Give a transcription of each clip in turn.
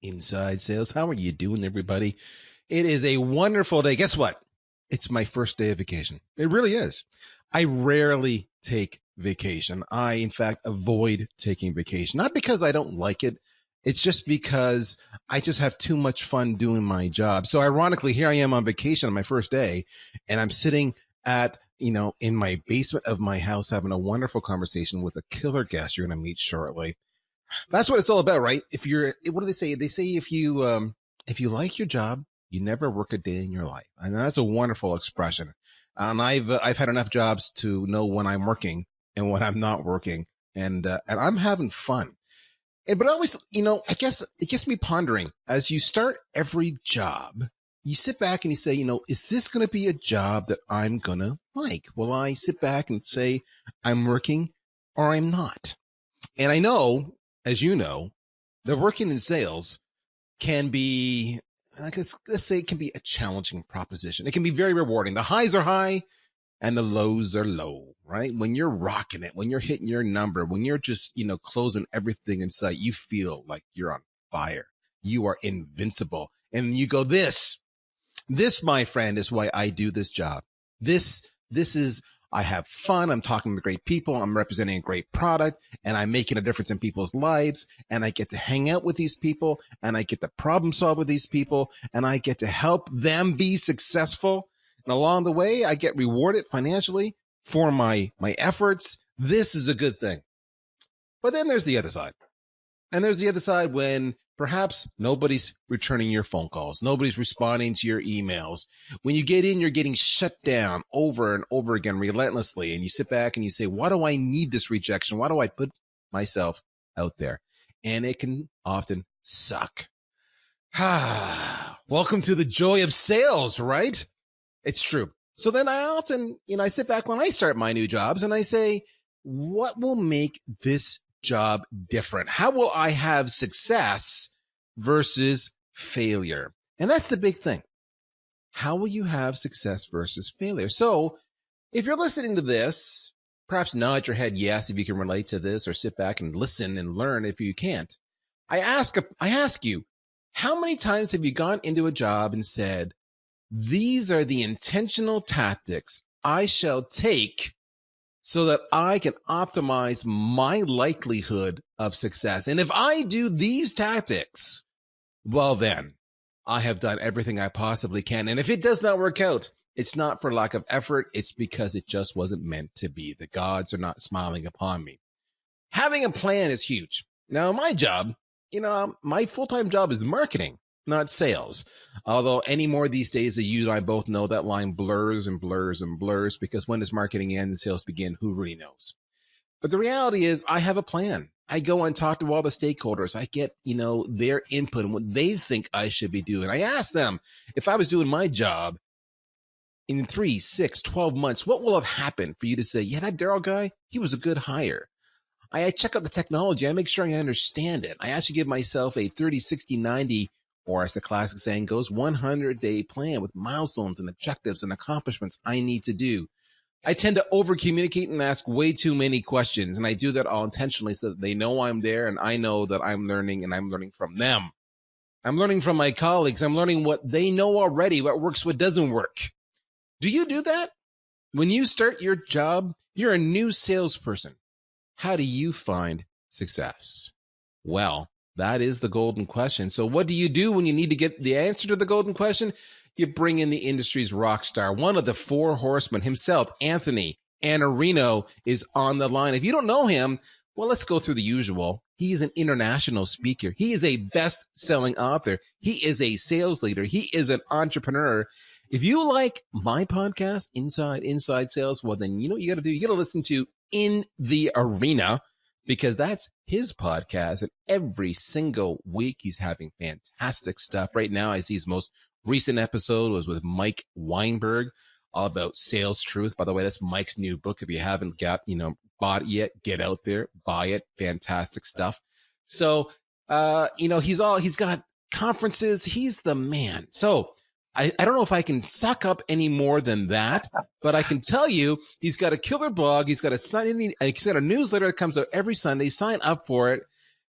Inside Sales. How are you doing, everybody? It is a wonderful day. Guess what? It's my first day of vacation. It really is. I rarely take vacation. I, in fact, avoid taking vacation. Not because I don't like it. It's just because I just have too much fun doing my job. So ironically, here I am on vacation on my first day, and I'm sitting at, in my basement of my house having a wonderful conversation with a killer guest you're going to meet shortly. That's what it's all about, right? What do they say? They say if you like your job, you never work a day in your life. And that's a wonderful expression. And I've had enough jobs to know when I'm working and when I'm not working, and I'm having fun. But always, I guess it gets me pondering as you start every job, you sit back and you say, is this going to be a job that I'm going to like? Will I sit back and say I'm working or I'm not? And I know, as you know, that working in sales can be, let's say it can be a challenging proposition. It can be very rewarding. The highs are high and the lows are low, right? When you're rocking it, when you're hitting your number, when you're just, closing everything in sight, you feel like you're on fire. You are invincible. And you go, this, my friend, is why I do this job. This is, I have fun. I'm talking to great people. I'm representing a great product, and I'm making a difference in people's lives. And I get to hang out with these people, and I get to problem solve with these people, and I get to help them be successful. And along the way, I get rewarded financially for my efforts. This is a good thing. But then there's the other side. And there's the other side when perhaps nobody's returning your phone calls. Nobody's responding to your emails. When you get in, you're getting shut down over and over again relentlessly. And you sit back and you say, why do I need this rejection? Why do I put myself out there? And it can often suck. Welcome to the joy of sales, right? It's true. So then I often, I sit back when I start my new jobs and I say, what will make this job different? How will I have success versus failure? And that's the big thing. How will you have success versus failure? So if you're listening to this, perhaps nod your head yes if you can relate to this, or sit back and listen and learn if you can't. I ask you, how many times have you gone into a job and said, these are the intentional tactics I shall take so that I can optimize my likelihood of success. And if I do these tactics, well, then I have done everything I possibly can. And if it does not work out, it's not for lack of effort. It's because it just wasn't meant to be. The gods are not smiling upon me. Having a plan is huge. Now, my job, my full-time job is marketing, not sales. Although anymore these days, you and I both know that line blurs and blurs and blurs, because when does marketing end and sales begin? Who really knows? But the reality is I have a plan. I go and talk to all the stakeholders. I get, their input and what they think I should be doing. I ask them, if I was doing my job in 3, 6, 12 months, what will have happened for you to say, yeah, that Darryl guy, he was a good hire. I check out the technology. I make sure I understand it. I actually give myself a 30, 60, 90, or as the classic saying goes, 100-day plan with milestones and objectives and accomplishments I need to do. I tend to over-communicate and ask way too many questions, and I do that all intentionally so that they know I'm there and I know that I'm learning, and I'm learning from them. I'm learning from my colleagues. I'm learning what they know already, what works, what doesn't work. Do you do that? When you start your job, you're a new salesperson. How do you find success? Well, that is the golden question. So what do you do when you need to get the answer to the golden question? You bring in the industry's rock star, one of the Four Horsemen himself, Anthony Iannarino, is on the line. If you don't know him, well, let's go through the usual. He is an international speaker. He is a best-selling author. He is a sales leader. He is an entrepreneur. If you like my podcast, Inside Sales, well, then you know what you got to do. You got to listen to In the Arena, because that's his podcast. And every single week, he's having fantastic stuff. Right now, I see his most recent episode was with Mike Weinberg, all about sales truth. By the way, that's Mike's new book. If you haven't bought it yet, get out there, buy it. Fantastic stuff. So, he's got conferences. He's the man. So I don't know if I can suck up any more than that, but I can tell you he's got a killer blog. He's got a newsletter that comes out every Sunday. Sign up for it.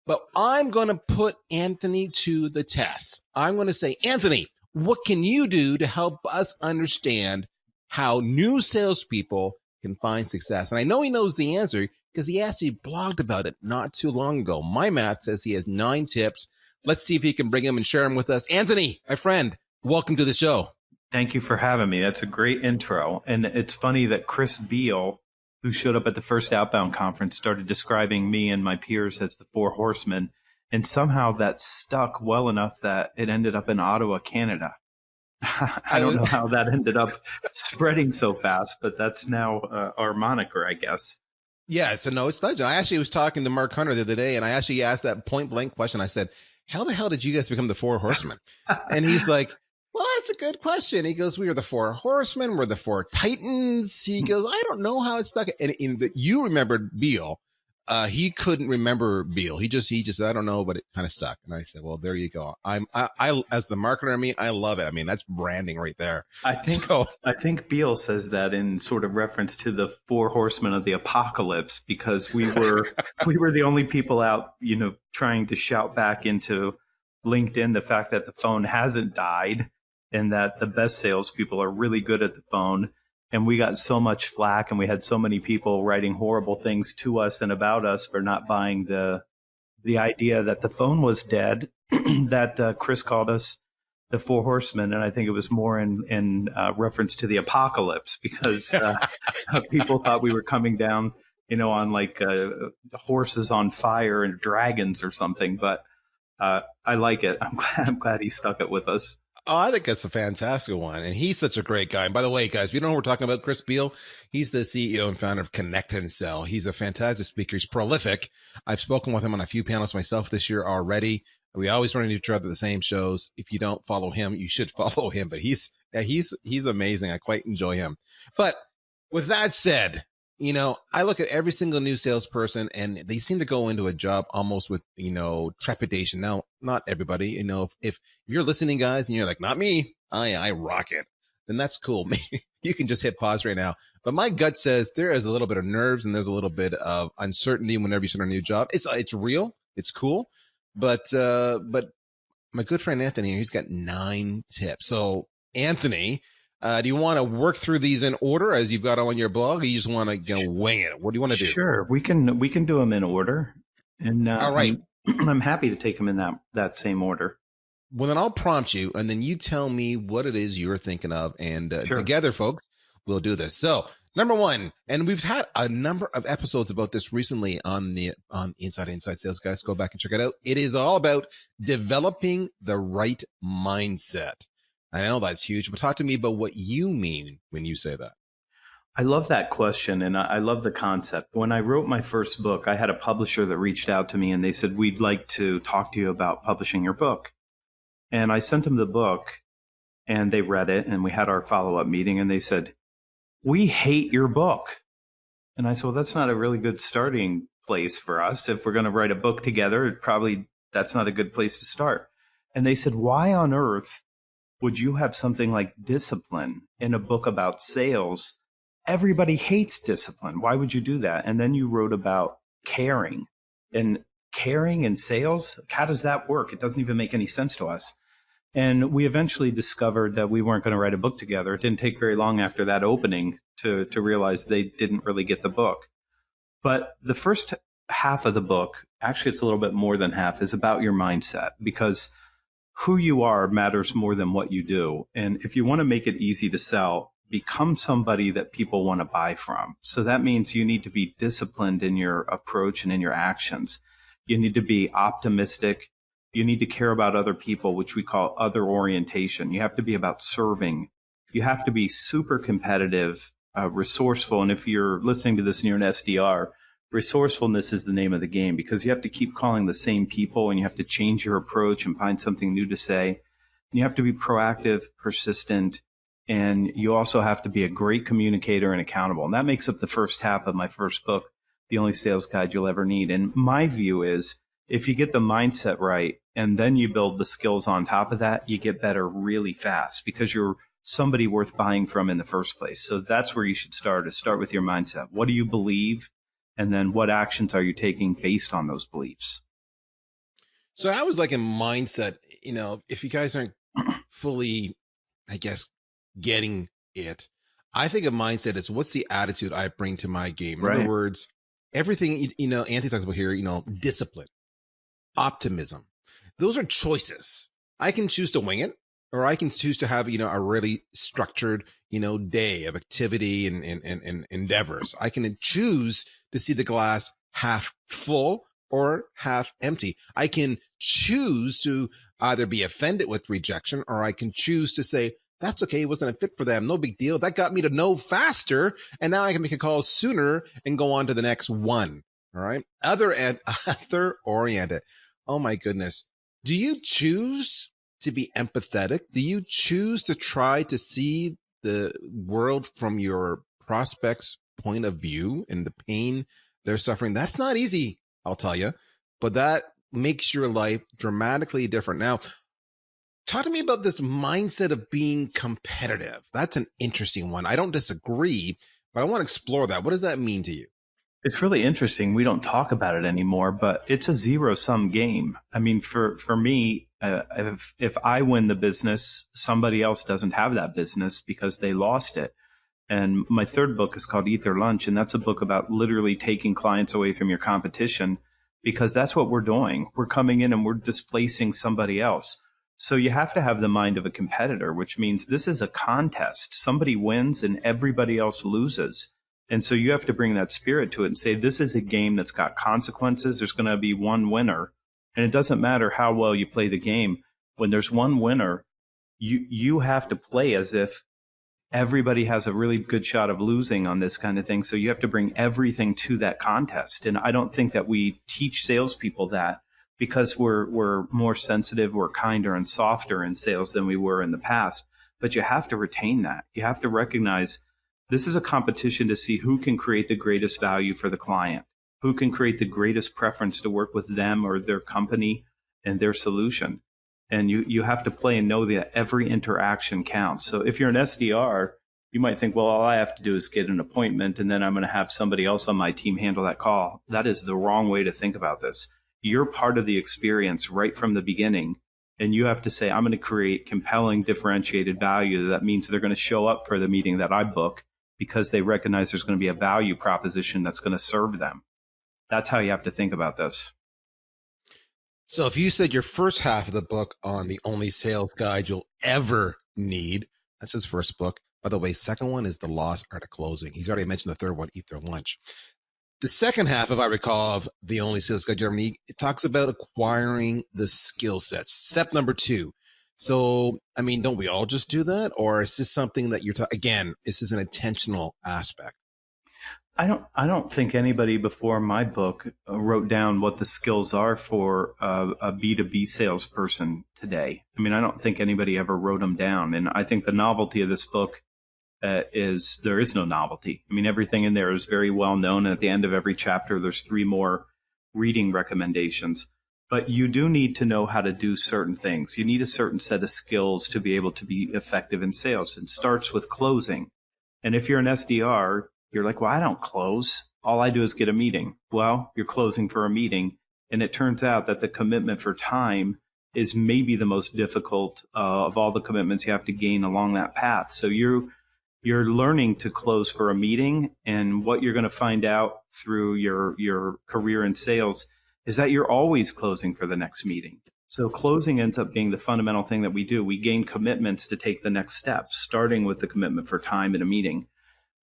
But I'm going to put Anthony to the test. I'm going to say, Anthony, what can you do to help us understand how new salespeople can find success? And I know he knows the answer because he actually blogged about it not too long ago. My math says he has 9 tips. Let's see if he can bring them and share them with us. Anthony, my friend, welcome to the show. Thank you for having me. That's a great intro. And it's funny that Chris Beal, who showed up at the first Outbound conference, started describing me and my peers as the Four Horsemen. And somehow that stuck well enough that it ended up in Ottawa, Canada. I don't know how that ended up spreading so fast, but that's now our moniker, I guess. Yeah, so no, it's legend. I actually was talking to Mark Hunter the other day, and I actually asked that point blank question. I said, how the hell did you guys become the Four Horsemen? And he's like, well, that's a good question. He goes, we are the Four Horsemen. We're the Four Titans. He goes, I don't know how it stuck. And you remembered Beal. He couldn't remember Beal. He just said, I don't know, but it kind of stuck. And I said, well, there you go. I as the marketer, I love it. I mean, that's branding right there. I think Beal says that in sort of reference to the Four Horsemen of the Apocalypse, because we were the only people out, trying to shout back into LinkedIn the fact that the phone hasn't died and that the best salespeople are really good at the phone. And we got so much flack, and we had so many people writing horrible things to us and about us for not buying the idea that the phone was dead, that Chris called us the Four Horsemen. And I think it was more in reference to the apocalypse, because people thought we were coming down, on like horses on fire and dragons or something. But I like it. I'm glad he stuck it with us. Oh, I think that's a fantastic one. And he's such a great guy. And by the way, guys, if you don't know who we're talking about, Chris Beal, he's the CEO and founder of Connect and Sell. He's a fantastic speaker. He's prolific. I've spoken with him on a few panels myself this year already. We always run into each other at the same shows. If you don't follow him, you should follow him. But he's amazing. I quite enjoy him. But with that said, I look at every single new salesperson, and they seem to go into a job almost with, trepidation. Now, not everybody, if you're listening, guys, and you're like, not me, I rock it, then that's cool. You can just hit pause right now. But my gut says there is a little bit of nerves and there's a little bit of uncertainty whenever you start a new job. It's real. It's cool. But my good friend Anthony, he's got 9 tips. So Anthony, do you want to work through these in order as you've got on your blog, or you just want to wing it? What do you want to do? Sure, we can do them in order, and all right, I'm happy to take them in that same order. Well, then I'll prompt you, and then you tell me what it is you're thinking of, and sure. Together, folks, we'll do this. So, number 1, and we've had a number of episodes about this recently on Inside Sales, guys. Go back and check it out. It is all about developing the right mindset. I know that's huge, but talk to me about what you mean when you say that. I love that question, and I love the concept. When I wrote my first book, I had a publisher that reached out to me, and they said, we'd like to talk to you about publishing your book. And I sent them the book, and they read it, and we had our follow-up meeting, and they said, we hate your book. And I said, well, that's not a really good starting place for us. If we're going to write a book together, that's not a good place to start. And they said, why on earth would you have something like discipline in a book about sales? Everybody hates discipline. Why would you do that? And then you wrote about caring in sales. How does that work? It doesn't even make any sense to us. And we eventually discovered that we weren't going to write a book together. It didn't take very long after that opening to realize they didn't really get the book. But the first half of the book, actually it's a little bit more than half, is about your mindset, because who you are matters more than what you do. And if you want to make it easy to sell, become somebody that people want to buy from. So that means you need to be disciplined in your approach and in your actions. You need to be optimistic. You need to care about other people, which we call other orientation. You have to be about serving. You have to be super competitive, resourceful. And if you're listening to this and you're an SDR, resourcefulness is the name of the game, because you have to keep calling the same people, and you have to change your approach and find something new to say. And you have to be proactive, persistent, and you also have to be a great communicator and accountable. And that makes up the first half of my first book, The Only Sales Guide You'll Ever Need. And my view is, if you get the mindset right and then you build the skills on top of that, you get better really fast, because you're somebody worth buying from in the first place. So that's where you should start, is start with your mindset. What do you believe? And then what actions are you taking based on those beliefs? So I was like in mindset, if you guys aren't fully, I guess, getting it, I think a mindset is what's the attitude I bring to my game. In other Right. words, everything, Anthony talks about here, discipline, optimism. Those are choices. I can choose to wing it, or I can choose to have, a really structured, day of activity and endeavors. I can choose to see the glass half full or half empty. I can choose to either be offended with rejection, or I can choose to say, that's okay. It wasn't a fit for them. No big deal. That got me to know faster. And now I can make a call sooner and go on to the next one. All right. Other oriented. Oh my goodness. Do you choose to be empathetic? Do you choose to try to see the world from your prospect's point of view and the pain they're suffering? That's not easy, I'll tell you, but that makes your life dramatically different. Now, talk to me about this mindset of being competitive. That's an interesting one. I don't disagree, but I want to explore that. What does that mean to you? It's really interesting. We don't talk about it anymore, but it's a zero-sum game. I mean, for me, if I win the business, somebody else doesn't have that business because they lost it. And my third book is called Eat Their Lunch, and that's a book about literally taking clients away from your competition, because that's what we're doing. We're coming in and we're displacing somebody else. So you have to have the mind of a competitor, which means this is a contest. Somebody wins and everybody else loses. And so you have to bring that spirit to it and say, this is a game that's got consequences. There's going to be one winner. And it doesn't matter how well you play the game. When there's one winner, you have to play as if everybody has a really good shot of losing on this kind of thing. So you have to bring everything to that contest. And I don't think that we teach salespeople that, because we're more sensitive, we're kinder and softer in sales than we were in the past. But you have to retain that. You have to recognize this is a competition to see who can create the greatest value for the client, who can create the greatest preference to work with them or their company and their solution. And you have to play and know that every interaction counts. So if you're an SDR, you might think, well, all I have to do is get an appointment and then I'm going to have somebody else on my team handle that call. That is the wrong way to think about this. You're part of the experience right from the beginning. And you have to say, I'm going to create compelling, differentiated value. That means they're going to show up for the meeting that I book because they recognize there's going to be a value proposition that's going to serve them. That's how you have to think about this. So if you said your first half of the book on the only sales guide you'll ever need, that's his first book. By the way, second one is The Lost Art of Closing. He's already mentioned the third one, Eat Their Lunch. The second half, if I recall, of the only sales guide you ever need, it talks about acquiring the skill sets. Step number 2. So, I mean, don't we all just do that? Or is this something that again, this is an intentional aspect? I don't think anybody before my book wrote down what the skills are for a B2B salesperson today. I mean, I don't think anybody ever wrote them down. And I think the novelty of this book is there is no novelty. I mean, everything in there is very well known. And at the end of every chapter, there's 3 more reading recommendations. But you do need to know how to do certain things. You need a certain set of skills to be able to be effective in sales. It starts with closing. And if you're an SDR, you're like, well, I don't close. All I do is get a meeting. Well, you're closing for a meeting. And it turns out that the commitment for time is maybe the most difficult of all the commitments you have to gain along that path. So you're learning to close for a meeting. And what you're going to find out through your career in sales is that you're always closing for the next meeting. So closing ends up being the fundamental thing that we do. We gain commitments to take the next step, starting with the commitment for time in a meeting.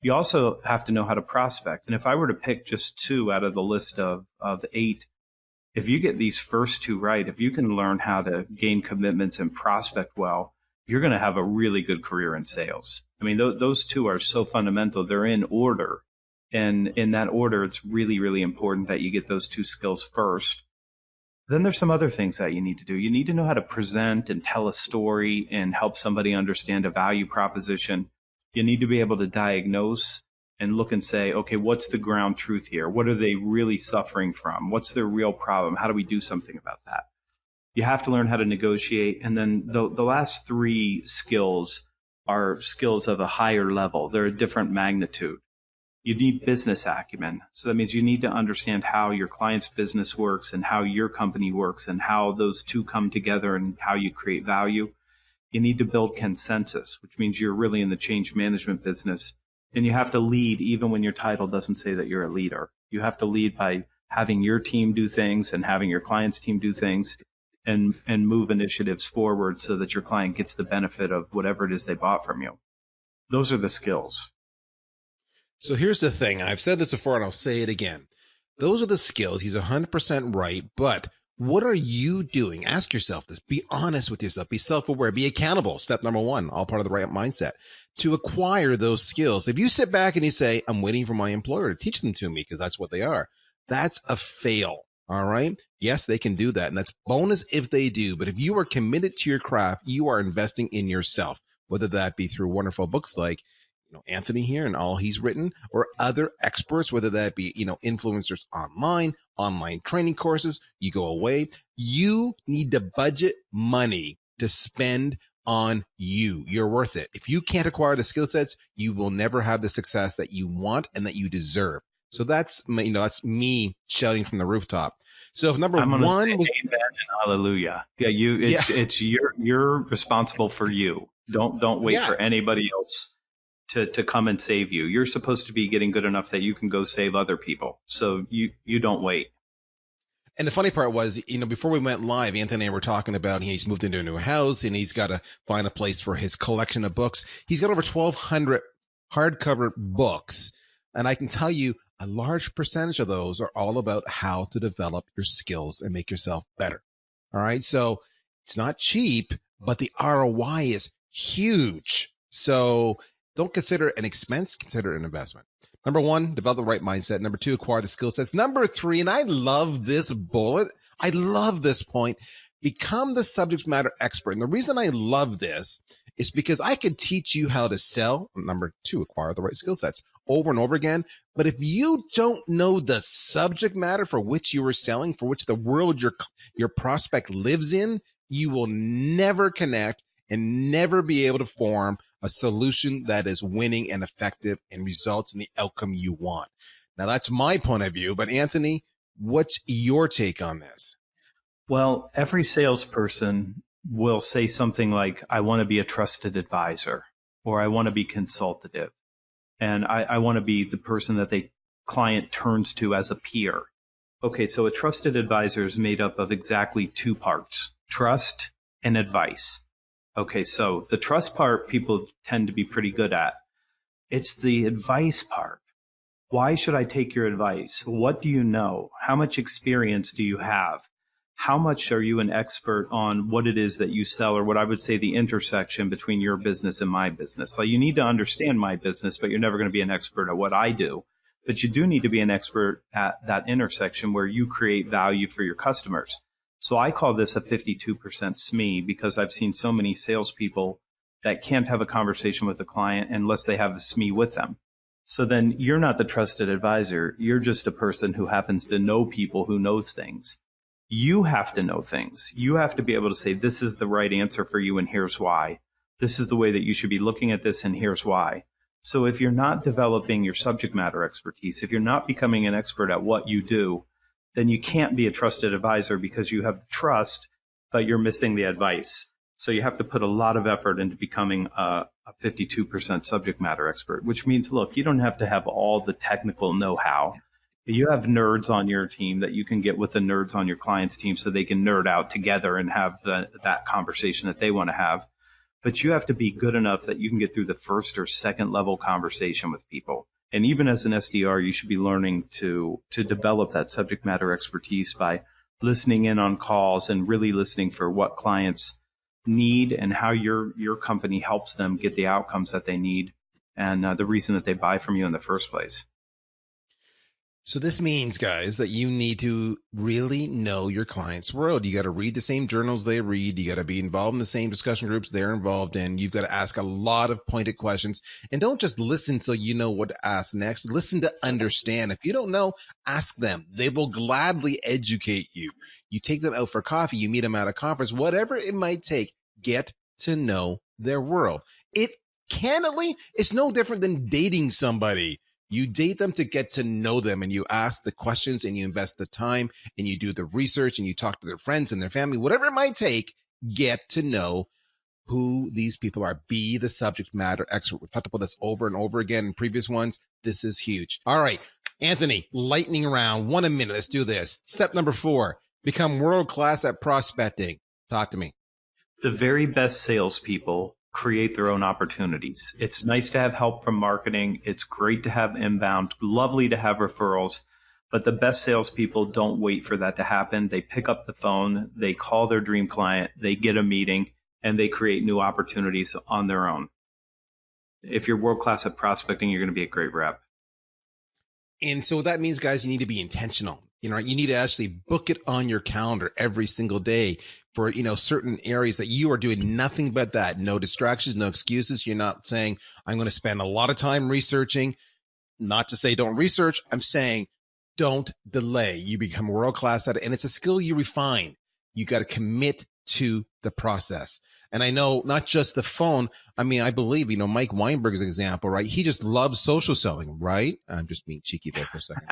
You also have to know how to prospect. And if I were to pick just 2 out of the list of 8, if you get these first 2 right, if you can learn how to gain commitments and prospect well, you're going to have a really good career in sales. I mean, those 2 are so fundamental. They're in order. And in that order, it's really, really important that you get those 2 skills first. Then there's some other things that you need to do. You need to know how to present and tell a story and help somebody understand a value proposition. You need to be able to diagnose and look and say, okay, what's the ground truth here? What are they really suffering from? What's their real problem? How do we do something about that? You have to learn how to negotiate. And then the last 3 skills are skills of a higher level. They're a different magnitude. You need business acumen. So that means you need to understand how your client's business works and how your company works and how those two come together and how you create value. You need to build consensus, which means you're really in the change management business. And you have to lead even when your title doesn't say that you're a leader. You have to lead by having your team do things and having your client's team do things and move initiatives forward so that your client gets the benefit of whatever it is they bought from you. Those are the skills. So here's the thing. I've said this before and I'll say it again. Those are the skills. He's 100% right. But what are you doing? Ask yourself this. Be honest with yourself. Be self-aware. Be accountable. Step number one, all part of the right mindset to acquire those skills. If you sit back and you say, I'm waiting for my employer to teach them to me because that's what they are, that's a fail. All right. Yes, they can do that. And that's bonus if they do. But if you are committed to your craft, you are investing in yourself, whether that be through wonderful books like Anthony here and all he's written, or other experts, whether that be, influencers online training courses. You go away. You need to budget money to spend on you. You're worth it. If you can't acquire the skill sets, you will never have the success that you want and that you deserve. So that's, that's me shouting from the rooftop. So if number one was amen and hallelujah. Yeah. It's you're responsible for you. Don't wait for anybody else to come and save you. You're supposed to be getting good enough that you can go save other people. So you don't wait. And the funny part was, before we went live, Anthony and I were talking about he's moved into a new house and he's got to find a place for his collection of books. He's got over 1,200 hardcover books. And I can tell you a large percentage of those are all about how to develop your skills and make yourself better. All right. So it's not cheap, but the ROI is huge. So don't consider it an expense, consider it an investment. Number one, develop the right mindset. Number two, acquire the skill sets. Number three, and I love this bullet. I love this point. Become the subject matter expert. And the reason I love this is because I could teach you how to sell. Number two, acquire the right skill sets over and over again. But if you don't know the subject matter for which you are selling, for which the world your prospect lives in, you will never connect and never be able to form a solution that is winning and effective and results in the outcome you want. Now, that's my point of view. But Anthony, what's your take on this? Well, every salesperson will say something like, I want to be a trusted advisor, or I want to be consultative, and I want to be the person that the client turns to as a peer. Okay, so a trusted advisor is made up of exactly two parts, trust and advice. Okay, so the trust part people tend to be pretty good at. It's the advice part. Why should I take your advice? What do you know? How much experience do you have? How much are you an expert on what it is that you sell, or what I would say the intersection between your business and my business? So you need to understand my business, but you're never going to be an expert at what I do. But you do need to be an expert at that intersection where you create value for your customers. So I call this a 52% SME because I've seen so many salespeople that can't have a conversation with a client unless they have the SME with them. So then you're not the trusted advisor. You're just a person who happens to know people who knows things. You have to know things. You have to be able to say, this is the right answer for you and here's why. This is the way that you should be looking at this and here's why. So if you're not developing your subject matter expertise, if you're not becoming an expert at what you do, then you can't be a trusted advisor because you have the trust, but you're missing the advice. So you have to put a lot of effort into becoming a 52% subject matter expert, which means, look, you don't have to have all the technical know-how. You have nerds on your team that you can get with the nerds on your client's team so they can nerd out together and have that conversation that they want to have. But you have to be good enough that you can get through the first or second level conversation with people. And even as an SDR, you should be learning to develop that subject matter expertise by listening in on calls and really listening for what clients need and how your company helps them get the outcomes that they need and the reason that they buy from you in the first place. So this means, guys, that you need to really know your client's world. You got to read the same journals they read. You got to be involved in the same discussion groups they're involved in. You've got to ask a lot of pointed questions, and don't just listen so you know what to ask next. Listen to understand. If you don't know, ask them. They will gladly educate you. You take them out for coffee. You meet them at a conference, whatever it might take. Get to know their world. Candidly, it's no different than dating somebody. You date them to get to know them, and you ask the questions and you invest the time and you do the research and you talk to their friends and their family, whatever it might take. Get to know who these people are. Be the subject matter expert. We've talked about this over and over again in previous ones. This is huge. All right, Anthony, lightning round, 1 a minute. Let's do this. Step number 4, become world-class at prospecting. Talk to me. The very best salespeople create their own opportunities. It's nice to have help from marketing. It's great to have inbound, lovely to have referrals, but the best salespeople don't wait for that to happen. They pick up the phone, they call their dream client, they get a meeting, and they create new opportunities on their own. If you're world-class at prospecting, you're going to be a great rep. And so that means, guys, you need to be intentional. You need to actually book it on your calendar every single day for, certain areas that you are doing nothing but that. No distractions, no excuses. You're not saying, I'm going to spend a lot of time researching. Not to say don't research. I'm saying don't delay. You become world-class at it. And it's a skill you refine. You got to commit to the process. And I know not just the phone. I mean, I believe, Mike Weinberg's example, right? He just loves social selling, right? I'm just being cheeky there for a second.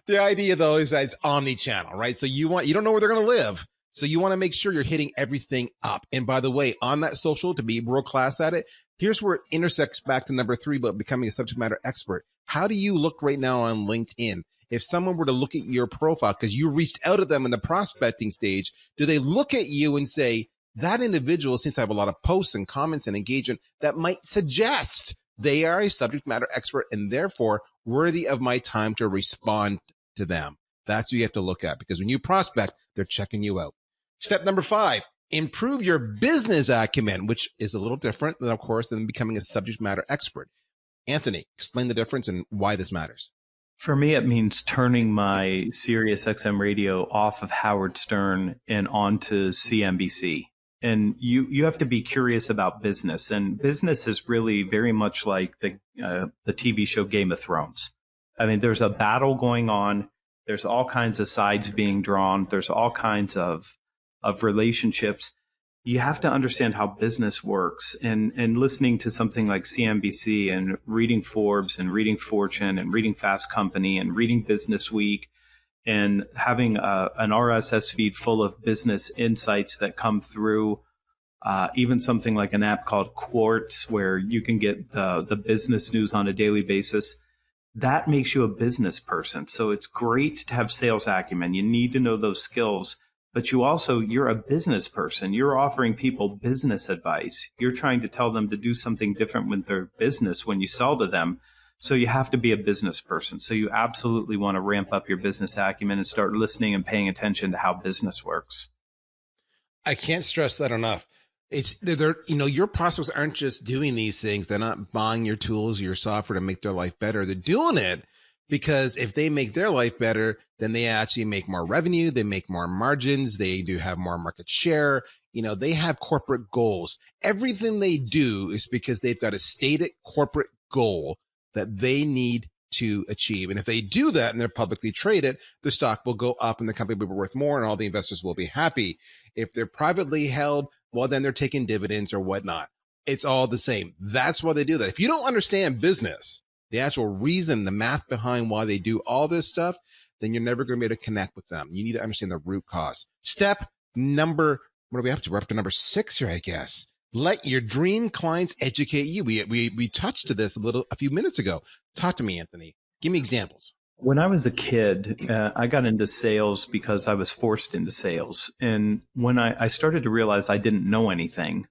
The idea, though, is that it's omni-channel, right? So you don't know where they're going to live. So you want to make sure you're hitting everything up. And by the way, on that social, to be world class at it, here's where it intersects back to number 3, but becoming a subject matter expert. How do you look right now on LinkedIn? If someone were to look at your profile, because you reached out to them in the prospecting stage, do they look at you and say, that individual seems to have a lot of posts and comments and engagement that might suggest they are a subject matter expert and therefore worthy of my time to respond to them? That's what you have to look at, because when you prospect, they're checking you out. Step number 5, improve your business acumen, which is a little different than, of course, than becoming a subject matter expert. Anthony, explain the difference and why this matters. For me, it means turning my Sirius XM radio off of Howard Stern and onto CNBC. And you have to be curious about business. And business is really very much like the TV show Game of Thrones. I mean, there's a battle going on. There's all kinds of sides being drawn. There's all kinds of relationships. You have to understand how business works, and listening to something like CNBC and reading Forbes and reading Fortune and reading Fast Company and reading Business Week and having an RSS feed full of business insights that come through, even something like an app called Quartz, where you can get the business news on a daily basis. That makes you a business person. So it's great to have sales acumen. You need to know those skills. But you're a business person. You're offering people business advice. You're trying to tell them to do something different with their business when you sell to them. So you have to be a business person. So you absolutely want to ramp up your business acumen and start listening and paying attention to how business works. I can't stress that enough. Your prospects aren't just doing these things. They're not buying your tools, your software to make their life better. They're doing it because if they make their life better, then they actually make more revenue. They make more margins. They do have more market share. They have corporate goals. Everything they do is because they've got a stated corporate goal that they need to achieve. And if they do that and they're publicly traded, the stock will go up and the company will be worth more and all the investors will be happy. If they're privately held, well, then they're taking dividends or whatnot. It's all the same. That's why they do that. If you don't understand business, the actual reason, the math behind why they do all this stuff, then you're never going to be able to connect with them. You need to understand the root cause. Step number, what are we up to? We're up to number 6 here, I guess. Let your dream clients educate you. We touched to this a few minutes ago. Talk to me, Anthony. Give me examples. When I was a kid, I got into sales because I was forced into sales. And when I started to realize I didn't know anything,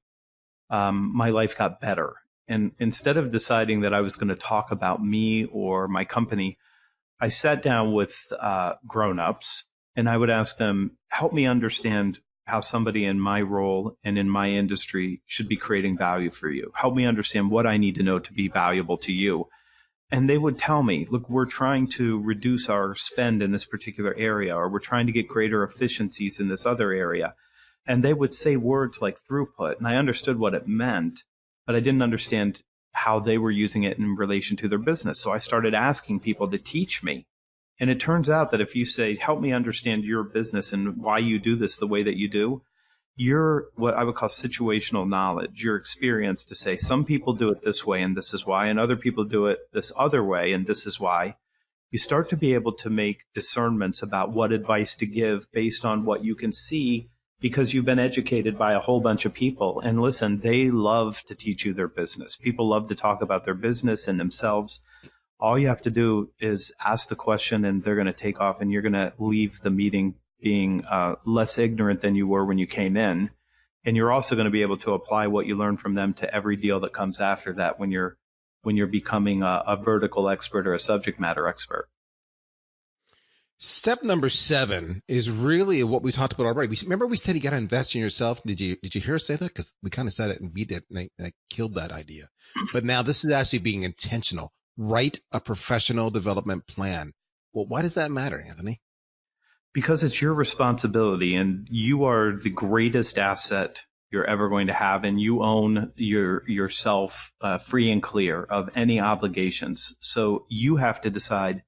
my life got better. And instead of deciding that I was going to talk about me or my company, I sat down with grown-ups and I would ask them, help me understand how somebody in my role and in my industry should be creating value for you. Help me understand what I need to know to be valuable to you. And they would tell me, look, we're trying to reduce our spend in this particular area, or we're trying to get greater efficiencies in this other area. And they would say words like throughput, and I understood what it meant, but I didn't understand how they were using it in relation to their business. So I started asking people to teach me. And it turns out that if you say, help me understand your business and why you do this the way that you do, your, what I would call situational knowledge, your experience to say, some people do it this way and this is why, and other people do it this other way and this is why. You start to be able to make discernments about what advice to give based on what you can see, because you've been educated by a whole bunch of people. And listen, they love to teach you their business. People love to talk about their business and themselves. All you have to do is ask the question and they're going to take off, and you're going to leave the meeting being less ignorant than you were when you came in. And you're also going to be able to apply what you learn from them to every deal that comes after that when you're becoming a vertical expert or a subject matter expert. Step number 7 is really what we talked about already. Remember we said you got to invest in yourself. Did you hear us say that? Because we kind of said it and beat it, and I killed that idea. But now this is actually being intentional. Write a professional development plan. Well, why does that matter, Anthony? Because it's your responsibility, and you are the greatest asset you're ever going to have, and you own yourself free and clear of any obligations. So you have to decide,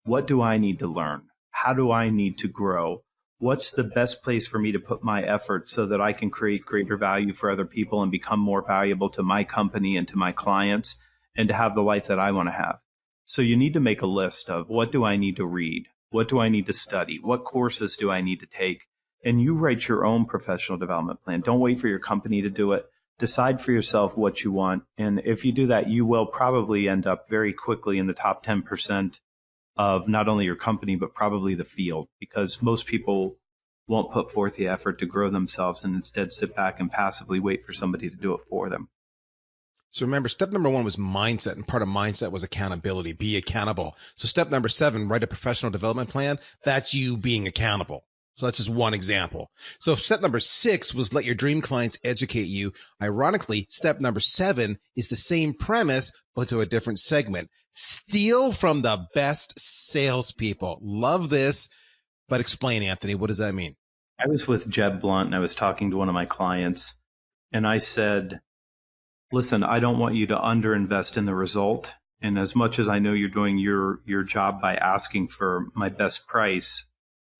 what do I need to learn? How do I need to grow? What's the best place for me to put my effort so that I can create greater value for other people and become more valuable to my company and to my clients and to have the life that I want to have? So you need to make a list of, what do I need to read? What do I need to study? What courses do I need to take? And you write your own professional development plan. Don't wait for your company to do it. Decide for yourself what you want. And if you do that, you will probably end up very quickly in the top 10% of not only your company, but probably the field, because most people won't put forth the effort to grow themselves and instead sit back and passively wait for somebody to do it for them. So remember, step number 1 was mindset, and part of mindset was accountability. Be accountable. So step number 7, write a professional development plan. That's you being accountable. So that's just one example. So step number 6 was let your dream clients educate you. Ironically, step number 7 is the same premise, but to a different segment. Steal from the best salespeople. Love this, but explain, Anthony, what does that mean? I was with Jeb Blunt, and I was talking to one of my clients, and I said, listen, I don't want you to underinvest in the result. And as much as I know you're doing your job by asking for my best price,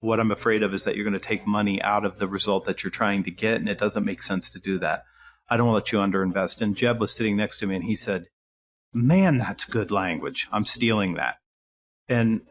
what I'm afraid of is that you're going to take money out of the result that you're trying to get, and it doesn't make sense to do that. I don't want to let you underinvest. And Jeb was sitting next to me, and he said, man, that's good language. I'm stealing that. And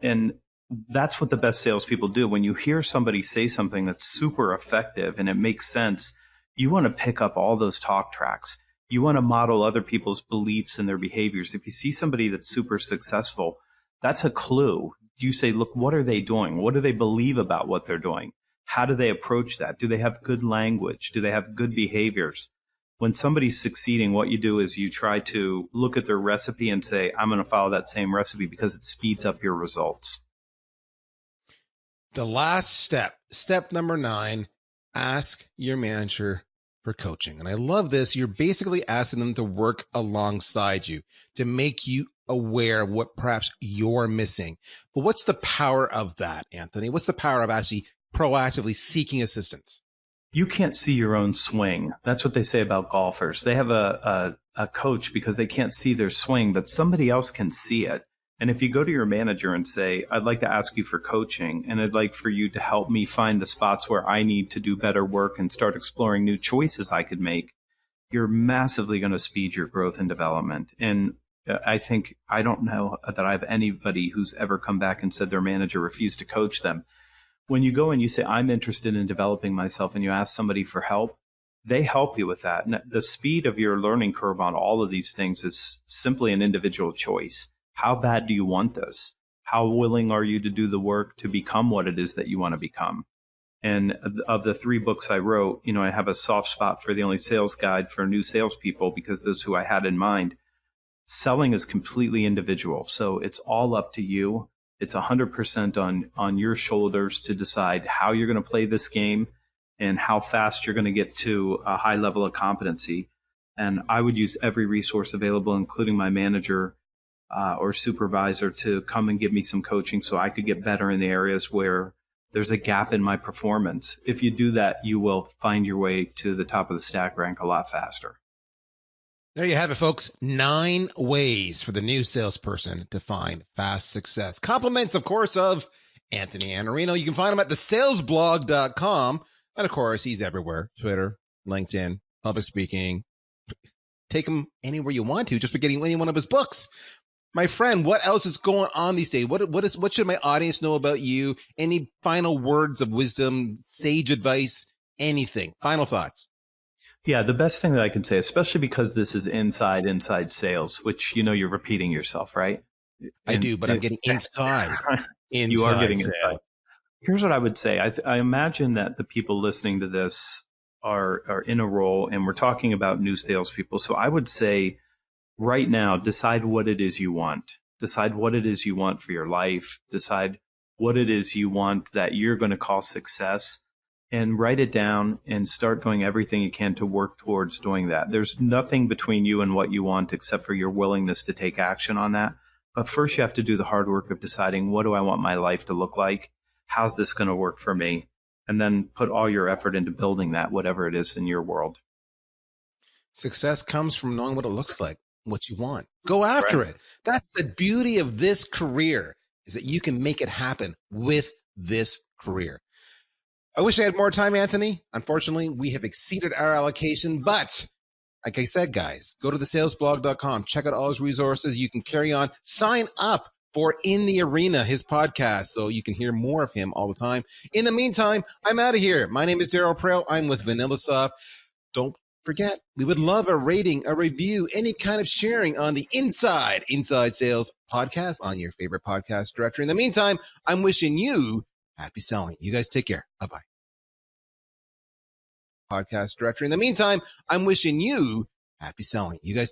that's what the best salespeople do. When you hear somebody say something that's super effective and it makes sense, you want to pick up all those talk tracks. You want to model other people's beliefs and their behaviors. If you see somebody that's super successful, that's a clue. You say, look, what are they doing? What do they believe about what they're doing? How do they approach that? Do they have good language? Do they have good behaviors? When somebody's succeeding, what you do is you try to look at their recipe and say, I'm going to follow that same recipe, because it speeds up your results. The last step, step number 9, ask your manager for coaching. And I love this. You're basically asking them to work alongside you to make you aware of what perhaps you're missing. But what's the power of that, Anthony? What's the power of actually proactively seeking assistance? You can't see your own swing. That's what they say about golfers. They have a coach because they can't see their swing, but somebody else can see it. And if you go to your manager and say, I'd like to ask you for coaching, and I'd like for you to help me find the spots where I need to do better work and start exploring new choices I could make, you're massively going to speed your growth and development. And I don't know that I have anybody who's ever come back and said their manager refused to coach them. When you go and you say, I'm interested in developing myself, and you ask somebody for help, they help you with that. And the speed of your learning curve on all of these things is simply an individual choice. How bad do you want this? How willing are you to do the work to become what it is that you want to become? And of the 3 books I wrote, I have a soft spot for The Only Sales Guide for new salespeople, because those who I had in mind. Selling is completely individual. So it's all up to you. It's 100% on your shoulders to decide how you're going to play this game and how fast you're going to get to a high level of competency. And I would use every resource available, including my manager or supervisor, to come and give me some coaching so I could get better in the areas where there's a gap in my performance. If you do that, you will find your way to the top of the stack rank a lot faster. There you have it, folks. 9 ways for the new salesperson to find fast success. Compliments, of course, of Anthony Iannarino. You can find him at thesalesblog.com. And of course, he's everywhere. Twitter, LinkedIn, public speaking. Take him anywhere you want to just for getting any one of his books. My friend, what else is going on these days? What should my audience know about you? Any final words of wisdom, sage advice, anything? Final thoughts. Yeah, the best thing that I can say, especially because this is inside sales, which, you're repeating yourself, right? I do, but I'm getting inside. You are getting sales. inside. Here's what I would say. I imagine that the people listening to this are in a role, and we're talking about new salespeople. So I would say right now, decide what it is you want. Decide what it is you want for your life. Decide what it is you want that you're going to call success, and write it down and start doing everything you can to work towards doing that. There's nothing between you and what you want except for your willingness to take action on that. But first, you have to do the hard work of deciding, what do I want my life to look like? How's this going to work for me? And then put all your effort into building that, whatever it is in your world. Success comes from knowing what it looks like, what you want. Go after it. That's the beauty of this career, is that you can make it happen with this career. I wish I had more time, Anthony. Unfortunately, we have exceeded our allocation, but like I said, guys, go to thesalesblog.com. Check out all his resources. You can carry on. Sign up for In the Arena, his podcast, so you can hear more of him all the time. In the meantime, I'm out of here. My name is Darryl Prale. I'm with VanillaSoft. Don't forget, we would love a rating, a review, any kind of sharing on the Inside Sales podcast on your favorite podcast directory. In the meantime, I'm wishing you happy selling. You guys take care. Bye-bye. Podcast directory. In the meantime, I'm wishing you happy selling. You guys